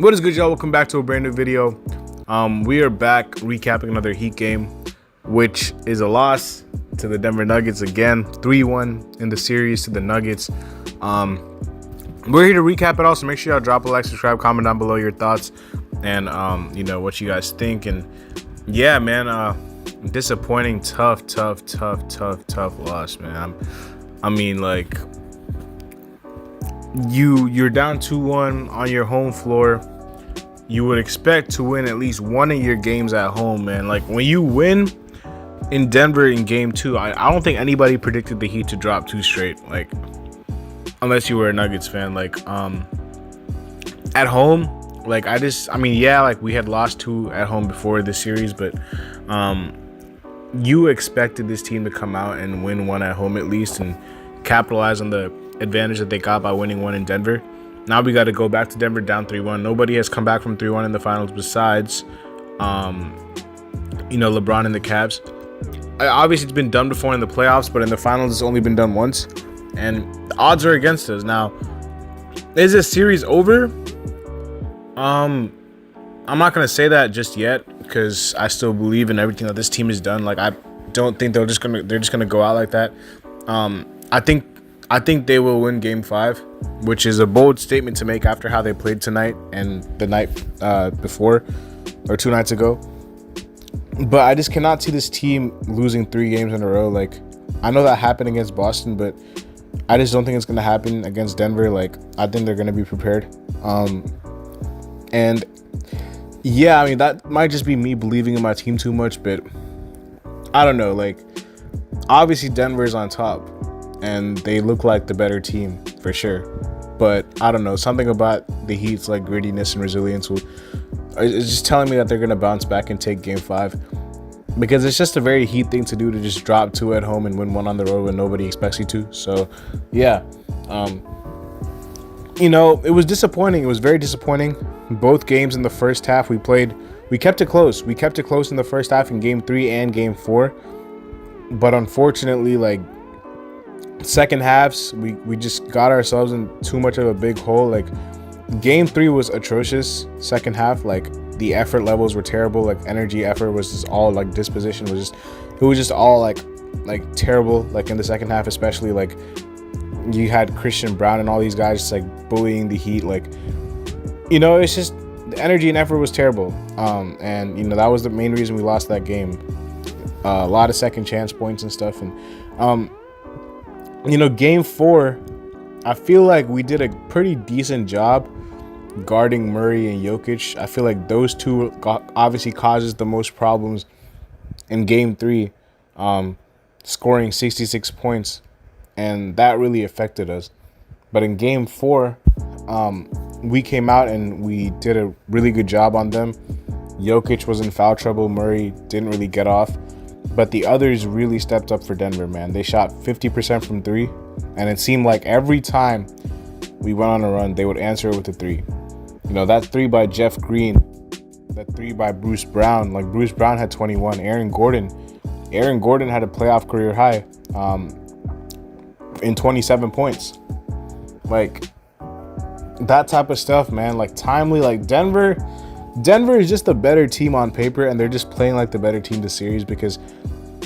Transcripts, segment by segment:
What is good, y'all? Welcome back to a brand new video. We are back recapping another Heat game, which is a loss to the Denver Nuggets again, 3-1 in the series to the Nuggets. We're here to recap it all, so make sure y'all drop a like, subscribe, comment down below your thoughts and what you guys think. And yeah, man, disappointing, tough loss, man. You're down 2-1 on your home floor. You would expect to win at least one of your games at home, man. Like, when you win in Denver in game 2, I don't think anybody predicted the Heat to drop 2 straight, like, unless you were a Nuggets fan. Like, at home, like, we had lost 2 at home before this series, but you expected this team to come out and win 1 at home at least and capitalize on the advantage that they got by winning 1 in Denver. Now we got to go back to Denver down 3-1. Nobody has come back from 3-1 in the finals besides, LeBron and the Cavs. Obviously, it's been done before in the playoffs, but in the finals, it's only been done once. And the odds are against us. Now, is this series over? I'm not going to say that just yet because I still believe in everything that this team has done. Like, I don't think they're just gonna go out like that. I think they will win Game 5, which is a bold statement to make after how they played tonight and the night before, or 2 nights ago. But I just cannot see this team losing 3 games in a row. Like, I know that happened against Boston, but I just don't think it's going to happen against Denver. Like, I think they're going to be prepared. And yeah, I mean, that might just be me believing in my team too much, but I don't know. Like, obviously Denver's on top and they look like the better team for sure, but I don't know, something about the Heat's like grittiness and resilience is just telling me that they're gonna bounce back and take Game 5, because it's just a very Heat thing to do, to just drop 2 at home and win 1 on the road when nobody expects you to. So yeah, it was disappointing. It was very disappointing. Both games in the first half we kept it close. We kept it close in the first half in Game 3 and Game 4, but unfortunately, like, second halves, we just got ourselves in too much of a big hole. Like, Game 3 was atrocious. Second half, like, the effort levels were terrible. Like, energy, effort was just all, like, disposition was just all like terrible. Like, in the second half, especially, like, you had Christian Brown and all these guys just like bullying the Heat. Like, it's just the energy and effort was terrible. And that was the main reason we lost that game. A lot of second chance points and stuff. And Game 4, I feel like we did a pretty decent job guarding Murray and Jokic. I feel like those two obviously causes the most problems in Game 3, scoring 66 points, and that really affected us. But in Game 4, we came out and we did a really good job on them. Jokic was in foul trouble. Murray didn't really get off. But the others really stepped up for Denver, man. They shot 50% from 3, and it seemed like every time we went on a run, they would answer it with a 3. That 3 by Jeff Green, that 3 by Bruce Brown. Like, Bruce Brown had 21. Aaron Gordon had a playoff career high in 27 points. Like, that type of stuff, man. Like, timely. Like, Denver is just a better team on paper, and they're just playing like the better team this series, because,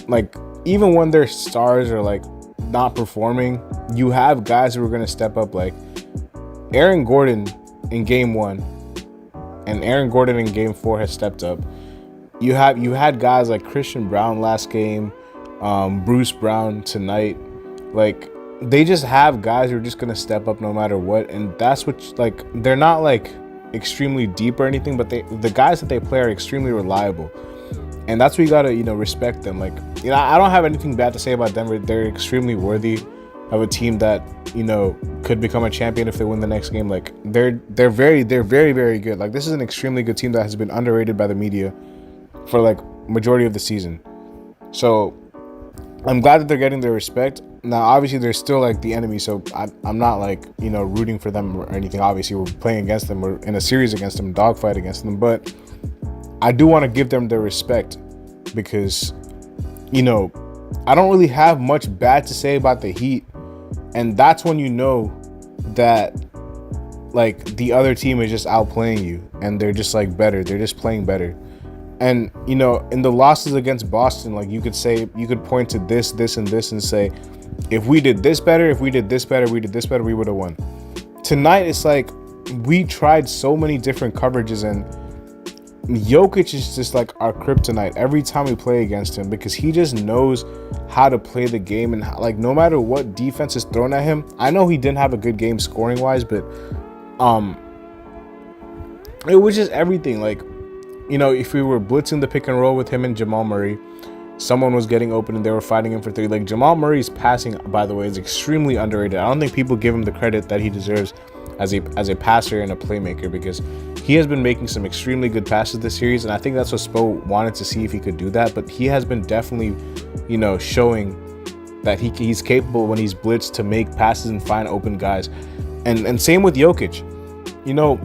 like, even when their stars are like not performing, you have guys who are going to step up. Like, Aaron Gordon in Game 1 and Aaron Gordon in Game 4 has stepped up. You had guys like Christian Brown last game, Bruce Brown tonight. Like, they just have guys who are just going to step up no matter what, and that's what, like, they're not like extremely deep or anything, but the guys that they play are extremely reliable, and that's what you gotta respect them. Like, I don't have anything bad to say about Denver. They're extremely worthy of a team that could become a champion if they win the next game. Like, they're very very good. Like, this is an extremely good team that has been underrated by the media for like majority of the season. So I'm glad that they're getting their respect. Now, obviously, they're still like the enemy, so I'm not like rooting for them or anything. Obviously, we're playing against them, we're in a series against them, dogfight against them, but I do want to give them their respect, because I don't really have much bad to say about the Heat, and that's when that like the other team is just outplaying you and they're just like better. They're just playing better. And you know, in the losses against Boston, like you could point to this, and this and say, if we did this better, we would have won. Tonight it's like we tried so many different coverages, and Jokic is just like our kryptonite every time we play against him, because he just knows how to play the game. And like no matter what defense is thrown at him, I know he didn't have a good game scoring wise, but it was just everything. Like, you know, if we were blitzing the pick and roll with him and Jamal Murray, someone was getting open and they were fighting him for three. Like Jamal Murray's passing, by the way, is extremely underrated. I don't think people give him the credit that he deserves as a passer and a playmaker, because he has been making some extremely good passes this series, and I think that's what Spo wanted to see if he could do that. But he has been definitely, you know, showing that he's capable when he's blitzed to make passes and find open guys. And same with Jokic. You know,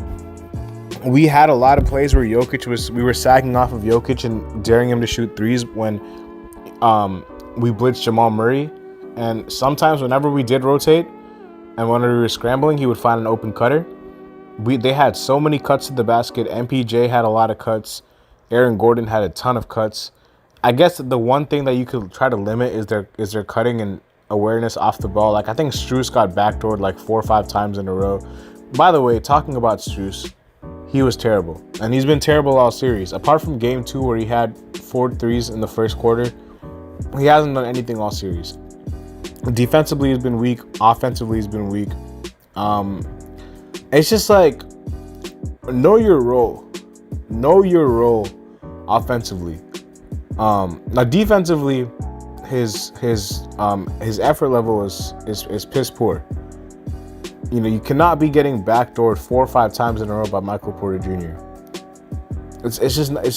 we had a lot of plays where we were sagging off of Jokic and daring him to shoot threes when we blitzed Jamal Murray. And sometimes whenever we did rotate and when we were scrambling, he would find an open cutter. They had so many cuts to the basket. MPJ had a lot of cuts. Aaron Gordon had a ton of cuts. I guess the one thing that you could try to limit is their cutting and awareness off the ball. Like I think Strus got backdoored like 4 or 5 times in a row. By the way, talking about Strus, he was terrible. And he's been terrible all series. Apart from game 2 where he had 4 threes in the first quarter, he hasn't done anything all series. Defensively, he's been weak. Offensively, he's been weak. It's just like, know your role. Know your role offensively. Now defensively, his effort level is piss poor. You know, you cannot be getting backdoored 4 or 5 times in a row by Michael Porter Jr. It's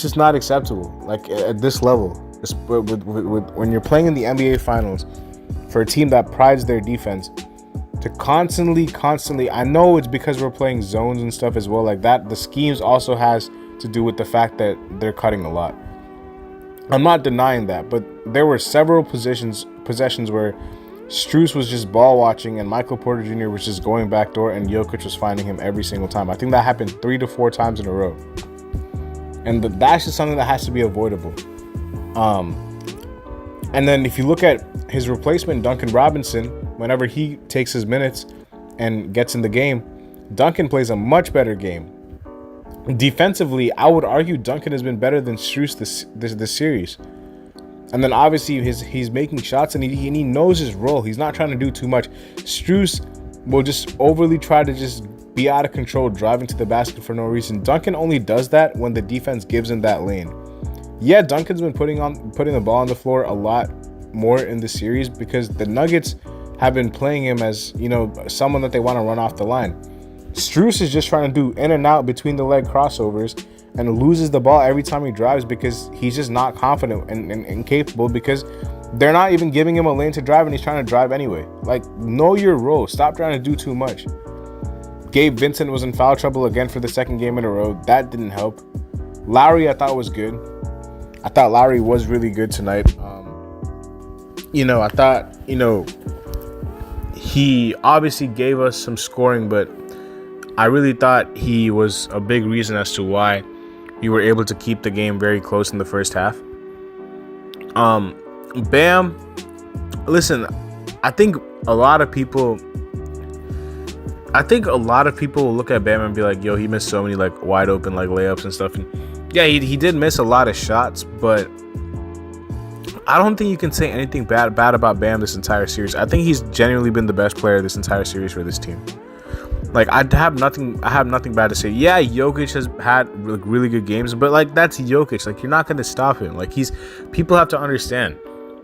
just not acceptable. Like at this level, when you're playing in the NBA Finals for a team that prides their defense, to constantly, I know it's because we're playing zones and stuff as well like that. The schemes also has to do with the fact that they're cutting a lot. I'm not denying that, but there were several possessions where Strus was just ball watching and Michael Porter Jr. was just going backdoor and Jokic was finding him every single time. I think that happened 3 to 4 times in a row. And that's just something that has to be avoidable. And then if you look at his replacement, Duncan Robinson, whenever he takes his minutes and gets in the game, Duncan plays a much better game. Defensively, I would argue Duncan has been better than Strus this series. And then obviously he's making shots and he knows his role. He's not trying to do too much. Strus will just overly try to just be out of control, driving to the basket for no reason. Duncan only does that when the defense gives him that lane. Yeah, Duncan's been putting the ball on the floor a lot more in the series because the Nuggets have been playing him as, you know, someone that they want to run off the line. Strus is just trying to do in and out between the leg crossovers and loses the ball every time he drives because he's just not confident and capable, because they're not even giving him a lane to drive and he's trying to drive anyway. Like, know your role. Stop trying to do too much. Gabe Vincent was in foul trouble again for the second game in a row. That didn't help. Lowry, I thought was good. I thought Lowry was really good tonight. I thought, he obviously gave us some scoring, but I really thought he was a big reason as to why we were able to keep the game very close in the first half. Bam, listen, I think a lot of people will look at Bam and be like, yo, he missed so many like wide open like layups and stuff. And yeah, he did miss a lot of shots, but I don't think you can say anything bad about Bam this entire series. I think he's genuinely been the best player this entire series for this team. Like, I have nothing bad to say. Yeah, Jokic has had really good games, but like, that's Jokic. Like, you're not going to stop him. Like, people have to understand,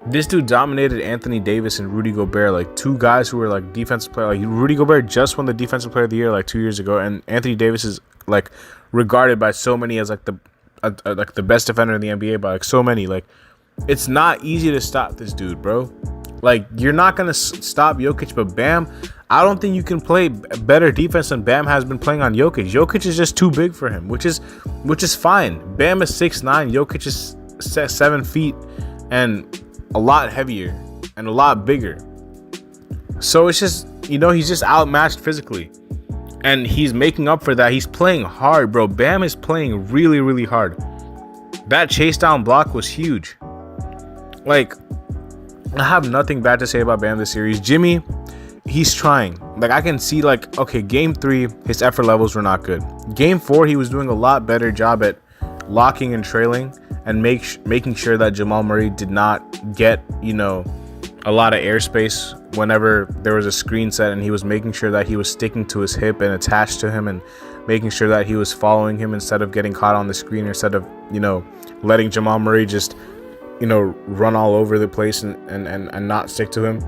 this dude dominated Anthony Davis and Rudy Gobert, like 2 guys who were like defensive player. Like, Rudy Gobert just won the defensive player of the year like 2 years ago, and Anthony Davis is like regarded by so many as like the best defender in the NBA by like so many. Like, it's not easy to stop this dude, bro. Like, you're not going to stop Jokic, but Bam, I don't think you can play better defense than Bam has been playing on Jokic. Jokic is just too big for him, which is fine. Bam is 6'9", Jokic is 7 feet and a lot heavier and a lot bigger. So it's just, he's just outmatched physically. And he's making up for that. He's playing hard, bro. Bam is playing really, really hard. That chase down block was huge. Like, I have nothing bad to say about Bam this series. Jimmy, he's trying. Like, I can see, like, okay, game 3, his effort levels were not good. Game 4, he was doing a lot better job at locking and trailing and making sure that Jamal Murray did not get, you know, a lot of airspace whenever there was a screen set, and he was making sure that he was sticking to his hip and attached to him and making sure that he was following him instead of getting caught on the screen, instead of, you know, letting Jamal Murray just, you know, run all over the place and not stick to him.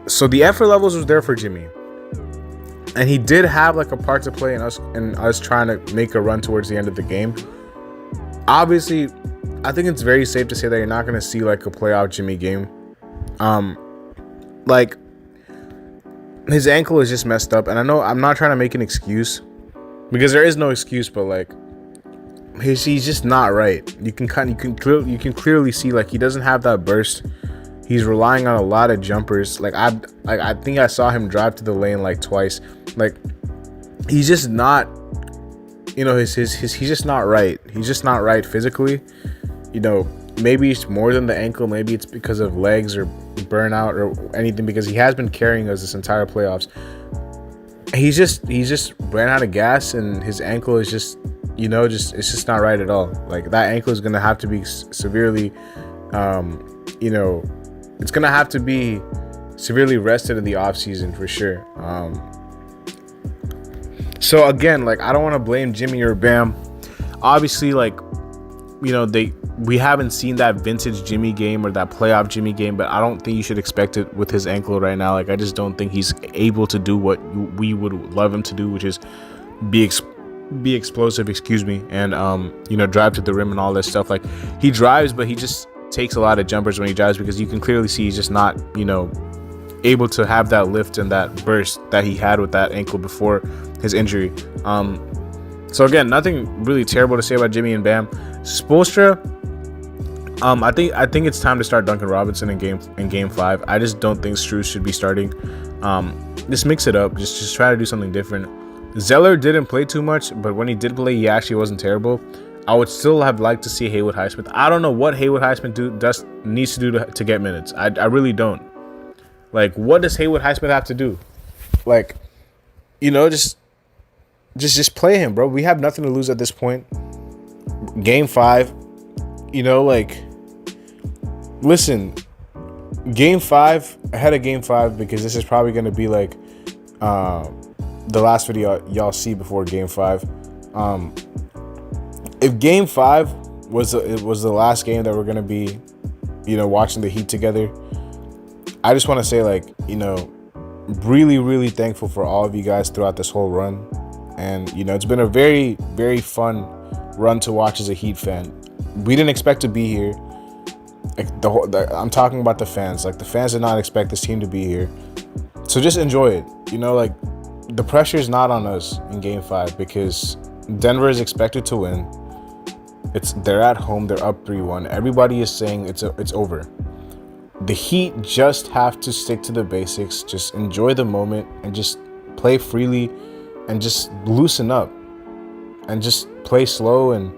So the effort levels was there for Jimmy. And he did have like a part to play in us trying to make a run towards the end of the game. Obviously, I think it's very safe to say that you're not going to see like a playoff Jimmy game. Like, his ankle is just messed up, and I know I'm not trying to make an excuse, because there is no excuse, but like, he's just not right. You can clearly see, like, he doesn't have that burst. He's relying on a lot of jumpers. Like, I think I saw him drive to the lane like twice. Like, he's just not, you know, he's just not right. He's just not right physically. You know, maybe it's more than the ankle. Maybe it's because of legs or burnout or anything, because he has been carrying us this entire playoffs. He's just ran out of gas, and his ankle is just, you know, it's just not right at all. Like, that ankle is going to have to be severely, you know, it's going to have to be severely rested in the offseason for sure. So again, like, I don't want to blame Jimmy or Bam. Obviously, like, you know, we haven't seen that vintage Jimmy game or that playoff Jimmy game, but I don't think you should expect it with his ankle right now. Like, I just don't think he's able to do what we would love him to do, which is be explosive, and you know, drive to the rim and all this stuff. Like, he drives, but he just takes a lot of jumpers when he drives, because you can clearly see he's just not, you know, able to have that lift and that burst that he had with that ankle before his injury. So again, nothing really terrible to say about Jimmy and Bam. Spoelstra, I think it's time to start Duncan Robinson in game 5. I just don't think Strus should be starting. Just mix it up. Just try to do something different. Zeller didn't play too much, but when he did play, he actually wasn't terrible. I would still have liked to see Haywood Highsmith. I don't know what Haywood Highsmith needs to do to get minutes. I really don't. Like, what does Haywood Highsmith have to do? Like, you know, just play him, bro. We have nothing to lose at this point. Game 5, you know, like, listen, Game 5, ahead of Game 5, because this is probably going to be like the last video y'all see before Game 5. If Game 5 was the last game that we're going to be, you know, watching the Heat together, I just want to say, like, you know, really, really thankful for all of you guys throughout this whole run. And, you know, it's been a very, very fun run to watch as a Heat fan. We didn't expect to be here. Like, I'm talking about the fans. Like, the fans did not expect this team to be here. So just enjoy it. You know, like, the pressure is not on us in Game 5, because Denver is expected to win. They're at home. They're up 3-1. Everybody is saying it's over. The Heat just have to stick to the basics. Just enjoy the moment and just play freely and just loosen up and just play slow and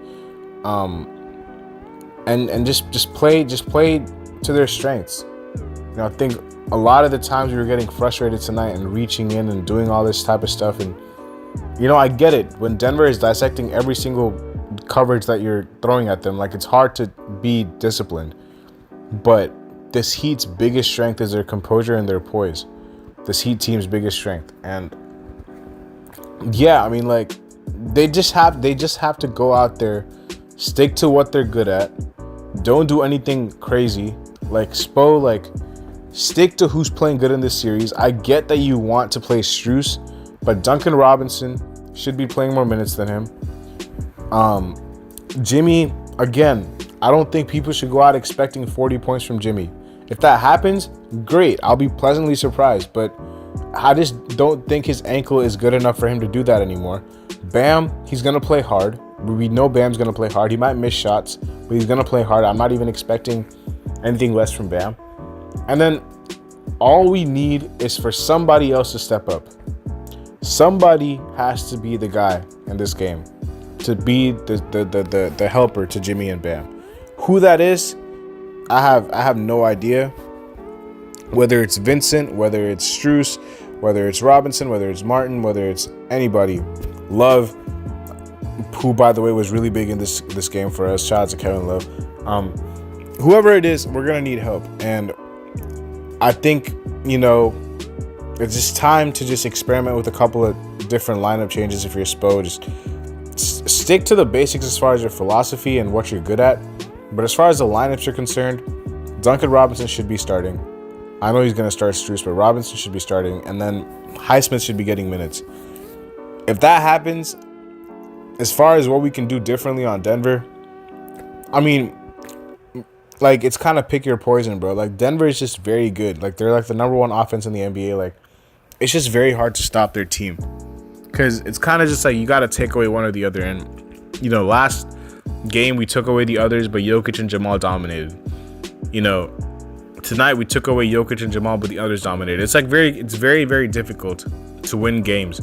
just play to their strengths. You know, I think a lot of the times we were getting frustrated tonight and reaching in and doing all this type of stuff, and, you know, I get it. When Denver is dissecting every single coverage that you're throwing at them, like, it's hard to be disciplined. But this Heat's biggest strength is their composure and their poise. This Heat team's biggest strength. And yeah, I mean, like, they just have to go out there, stick to what they're good at. Don't do anything crazy. Like, Spo, like, stick to who's playing good in this series. I get that you want to play Strus, but Duncan Robinson should be playing more minutes than him. Jimmy, again, I don't think people should go out expecting 40 points from Jimmy. If that happens, great. I'll be pleasantly surprised, but I just don't think his ankle is good enough for him to do that anymore. Bam, he's going to play hard. We know Bam's going to play hard. He might miss shots, but he's going to play hard. I'm not even expecting anything less from Bam. And then all we need is for somebody else to step up. Somebody has to be the guy in this game to be the helper to Jimmy and Bam. Who that is, I have no idea. Whether it's Vincent, whether it's Strus, whether it's Robinson, whether it's Martin, whether it's anybody. Love, who by the way was really big in this game for us. Shout out to Kevin Love. Whoever it is, we're gonna need help, and I think, you know, it's just time to just experiment with a couple of different lineup changes. If you're Spo, just stick to the basics as far as your philosophy and what you're good at. But as far as the lineups are concerned, Duncan Robinson should be starting. I know he's going to start Strus, but Robinson should be starting. And then Highsmith should be getting minutes. If that happens, as far as what we can do differently on Denver, I mean, like, it's kind of pick your poison, bro. Like, Denver is just very good. Like, they're like the #1 offense in the NBA. Like, it's just very hard to stop their team. Because it's kind of just like you got to take away one or the other. And, you know, last game we took away the others, but Jokic and Jamal dominated. You know, tonight we took away Jokic and Jamal, but the others dominated. It's like it's very, very difficult to win games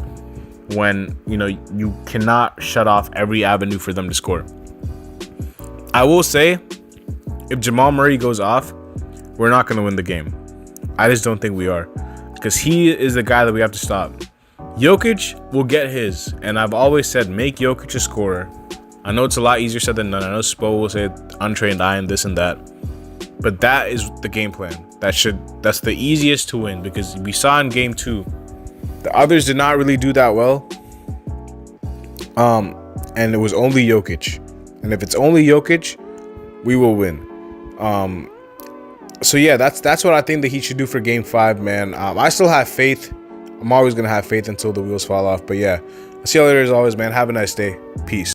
when, you know, you cannot shut off every avenue for them to score. I will say, if Jamal Murray goes off, we're not going to win the game. I just don't think we are, because he is the guy that we have to stop. Jokic will get his, and I've always said make Jokic a scorer. I know it's a lot easier said than done. I know Spo will say untrained eye and this and that, but that is the game plan. That's the easiest to win, because we saw in game 2, the others did not really do that well. And it was only Jokic, and if it's only Jokic, we will win. So yeah, that's what I think that he should do for game 5, man. I still have faith. I'm always gonna have faith until the wheels fall off. But yeah, I'll see you later as always, man. Have a nice day. Peace.